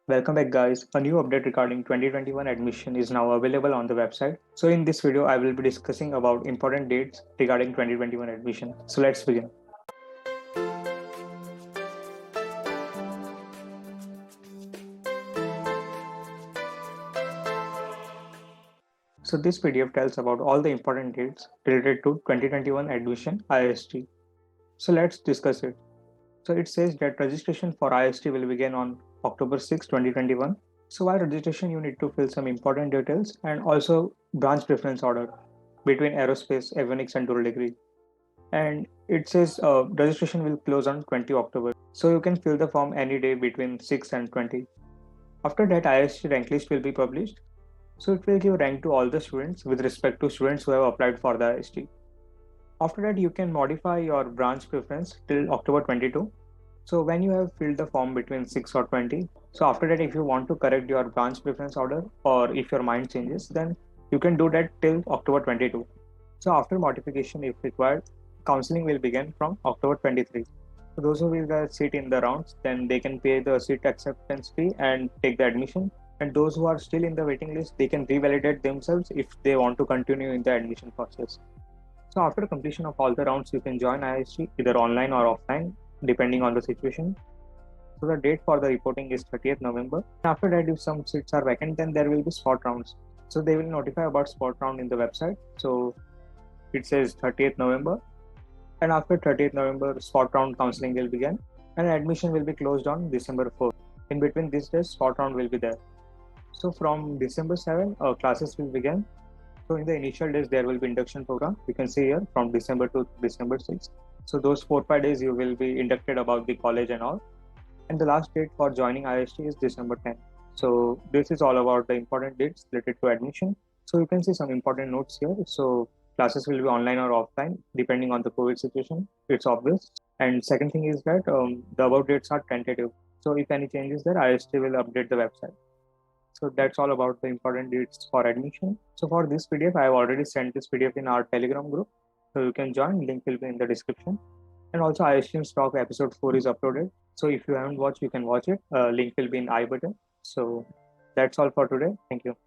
Welcome back guys. A new update regarding 2021 admission is now available on the website. So in this video I will be discussing about important dates regarding 2021 admission. So let's begin. So this PDF tells about all the important dates related to 2021 admission IST. So let's discuss it. So it says that registration for IST will begin on October 6, 2021. So while registration, you need to fill some important details and also branch preference order between aerospace, avionics, and dual degree. And it says registration will close on 20 October. So you can fill the form any day between 6 and 20. After that, IST rank list will be published. So it will give rank to all the students with respect to students who have applied for the IST. After that, you can modify your branch preference till October 22. So when you have filled the form between 6 or 20, so after that, if you want to correct your branch preference order or if your mind changes, then you can do that till October 22. So after modification, if required, counseling will begin from October 23. So those who will get seat in the rounds, then they can pay the seat acceptance fee and take the admission. And those who are still in the waiting list, they can revalidate themselves if they want to continue in the admission process. So after completion of all the rounds, you can join IST either online or offline, depending on the situation. So the date for the reporting is 30th November. After that, if some seats are vacant, then there will be spot rounds. So they will notify about spot round in the website. So it says 30th November. And after 30th November, spot round counseling will begin and admission will be closed on December 4th. In between these days, spot round will be there. So from December 7, classes will begin. So in the initial days, there will be induction program. You can see here from December to December 6th. So those 4-5 days, you will be inducted about the college and all. And the last date for joining IST is December 10th. So this is all about the important dates related to admission. So you can see some important notes here. So classes will be online or offline depending on the COVID situation. It's obvious. And second thing is that the above dates are tentative. So if any changes there, IST will update the website. So that's all about the important dates for admission. So for this PDF, I have already sent this PDF in our Telegram group. So you can join, link will be in the description. And also ISTM stock episode 4 is uploaded. So if you haven't watched, you can watch it. Link will be in I button. So that's all for today. Thank you.